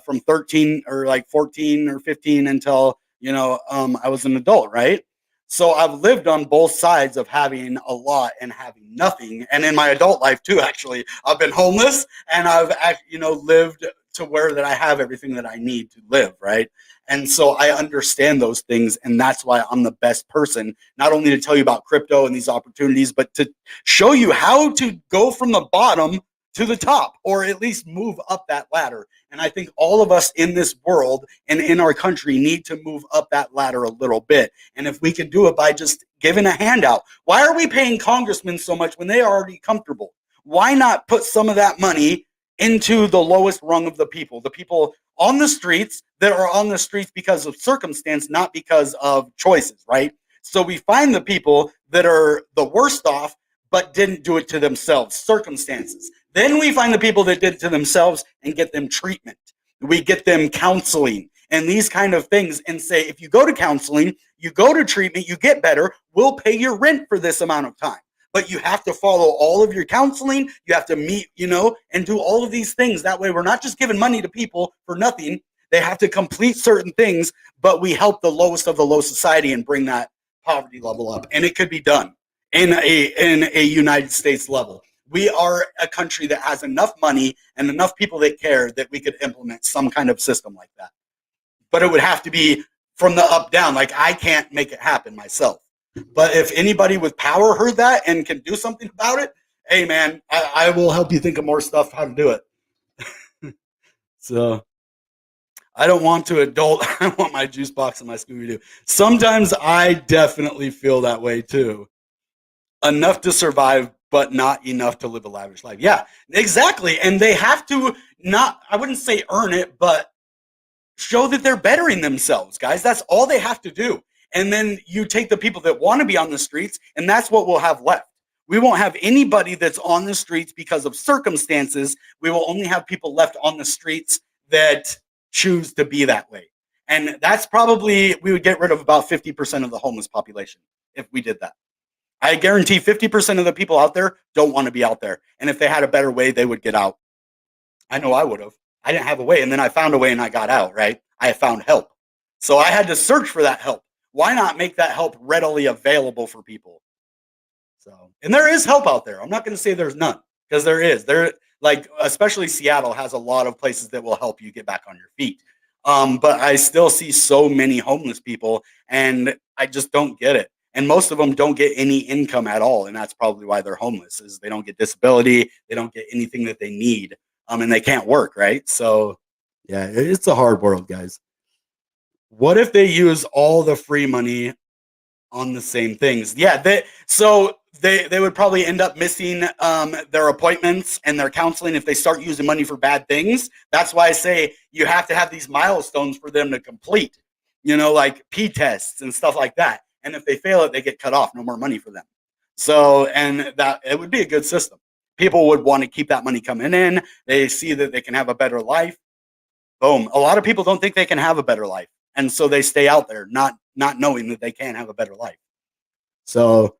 from 13 or like 14 or 15 until I was an adult, right? So I've lived on both sides of having a lot and having nothing. And in my adult life too, actually, I've been homeless and I've lived to where that I have everything that I need to live, right? And so I understand those things, and that's why I'm the best person, not only to tell you about crypto and these opportunities, but to show you how to go from the bottom to the top, or at least move up that ladder. And I think all of us in this world and in our country need to move up that ladder a little bit. And if we could do it by just giving a handout, why are we paying congressmen so much when they are already comfortable? Why not put some of that money into the lowest rung of the people on the streets that are on the streets because of circumstance, not because of choices, right? So we find the people that are the worst off, but didn't do it to themselves, circumstances. Then we find the people that did it to themselves and get them treatment. We get them counseling and these kind of things and say, if you go to counseling, you go to treatment, you get better, we'll pay your rent for this amount of time. But you have to follow all of your counseling. You have to meet, and do all of these things. That way, we're not just giving money to people for nothing. They have to complete certain things, but we help the lowest of the low society and bring that poverty level up. And it could be done in a United States level. We are a country that has enough money and enough people that care that we could implement some kind of system like that. But it would have to be from the up down. Like I can't make it happen myself. But if anybody with power heard that and can do something about it, hey man, I will help you think of more stuff how to do it. So I don't want to adult. I want my juice box and my Scooby-Doo. Sometimes I definitely feel that way too. Enough to survive, but not enough to live a lavish life. Yeah, exactly. And they have to I wouldn't say earn it, but show that they're bettering themselves, guys. That's all they have to do. And then you take the people that want to be on the streets, and that's what we'll have left. We won't have anybody that's on the streets because of circumstances. We will only have people left on the streets that choose to be that way. And that's probably, we would get rid of about 50% of the homeless population if we did that. I guarantee 50% of the people out there don't want to be out there. And if they had a better way, they would get out. I know I would have. I didn't have a way, and then I found a way and I got out, right? I found help. So I had to search for that help. Why not make that help readily available for people? So, and there is help out there. I'm not going to say there's none, because there is. Like, especially Seattle has a lot of places that will help you get back on your feet. But I still see so many homeless people, and I just don't get it. And most of them don't get any income at all. And that's probably why they're homeless, is they don't get disability. They don't get anything that they need. And they can't work, right? So yeah, it's a hard world, guys. What if they use all the free money on the same things? Yeah, they would probably end up missing their appointments and their counseling if they start using money for bad things. That's why I say you have to have these milestones for them to complete, like P tests and stuff like that. And if they fail it, they get cut off. No more money for them. So, and that it would be a good system. People would want to keep that money coming in. They see that they can have a better life. Boom. A lot of people don't think they can have a better life. And so they stay out there not knowing that they can have a better life. So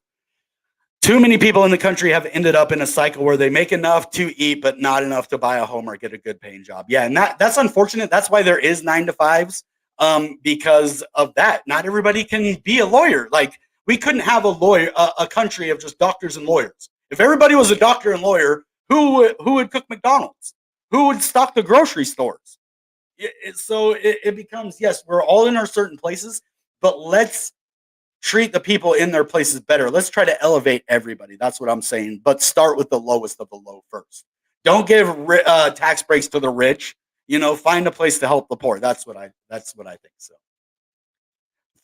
too many people in the country have ended up in a cycle where they make enough to eat, but not enough to buy a home or get a good paying job. Yeah, and that's unfortunate. That's why there is 9-to-5s, because of that. Not everybody can be a lawyer. Like, we couldn't have a country of just doctors and lawyers. If everybody was a doctor and lawyer, who would cook McDonald's? Who would stock the grocery stores? So it becomes, yes, we're all in our certain places, but let's treat the people in their places better. Let's try to elevate everybody. That's what I'm saying. But start with the lowest of the low first. Don't give tax breaks to the rich. Find a place to help the poor. That's what I think. So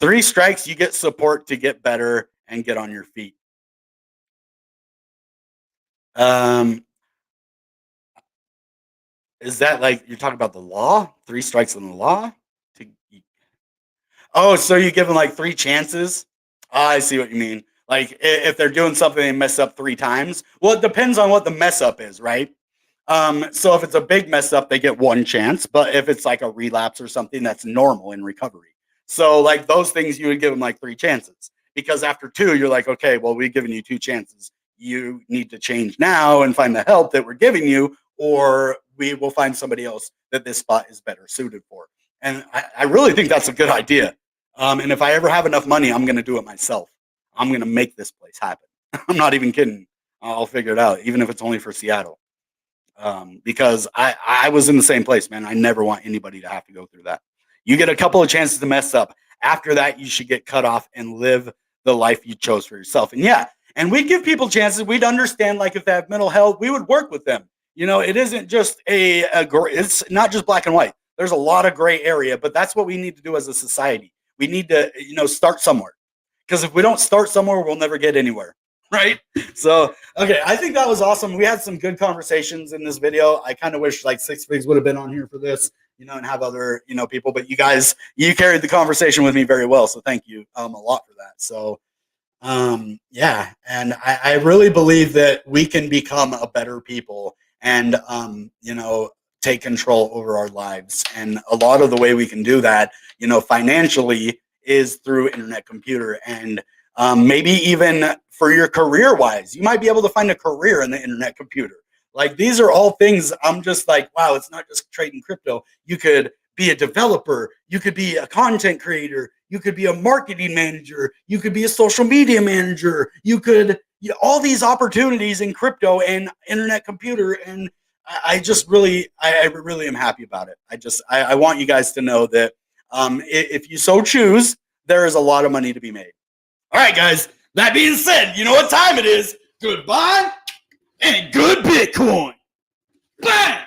3 strikes, you get support to get better and get on your feet. Is that like you're talking about the law? 3 strikes in the law? Oh, so you give them like 3 chances? Oh, I see what you mean. Like if they're doing something they mess up 3 times. Well, it depends on what the mess up is, right? So if it's a big mess up, they get 1 chance. But if it's like a relapse or something, that's normal in recovery. So like those things, you would give them like 3 chances, because after 2, you're like, okay, well, we've given you 2 chances. You need to change now and find the help that we're giving you, or we will find somebody else that this spot is better suited for. And I really think that's a good idea. And if I ever have enough money, I'm going to do it myself. I'm going to make this place happen. I'm not even kidding. I'll figure it out, even if it's only for Seattle. Because I was in the same place, man. I never want anybody to have to go through that. You get a couple of chances to mess up. After that, you should get cut off and live the life you chose for yourself. And yeah, and we'd give people chances. We'd understand, like, if they have mental health, we would work with them. It isn't just it's not just black and white. There's a lot of gray area, but that's what we need to do as a society. We need to, start somewhere. Because if we don't start somewhere, we'll never get anywhere, right? So, okay, I think that was awesome. We had some good conversations in this video. I kind of wish like Six Figs would have been on here for this, and have other, people. But you guys, you carried the conversation with me very well. So thank you a lot for that. So, yeah, and I really believe that we can become a better people and, take control over our lives. And a lot of the way we can do that, financially, is through Internet Computer. And maybe even for your career wise, you might be able to find a career in the Internet Computer. Like, these are all things I'm just like, wow, it's not just trading crypto. You could be a developer. You could be a content creator. You could be a marketing manager. You could be a social media manager. You could, all these opportunities in crypto and Internet Computer. And I really am happy about it. I want you guys to know that if you so choose, there is a lot of money to be made. All right, guys. That being said, you know what time it is. Goodbye and good Bitcoin. Bang!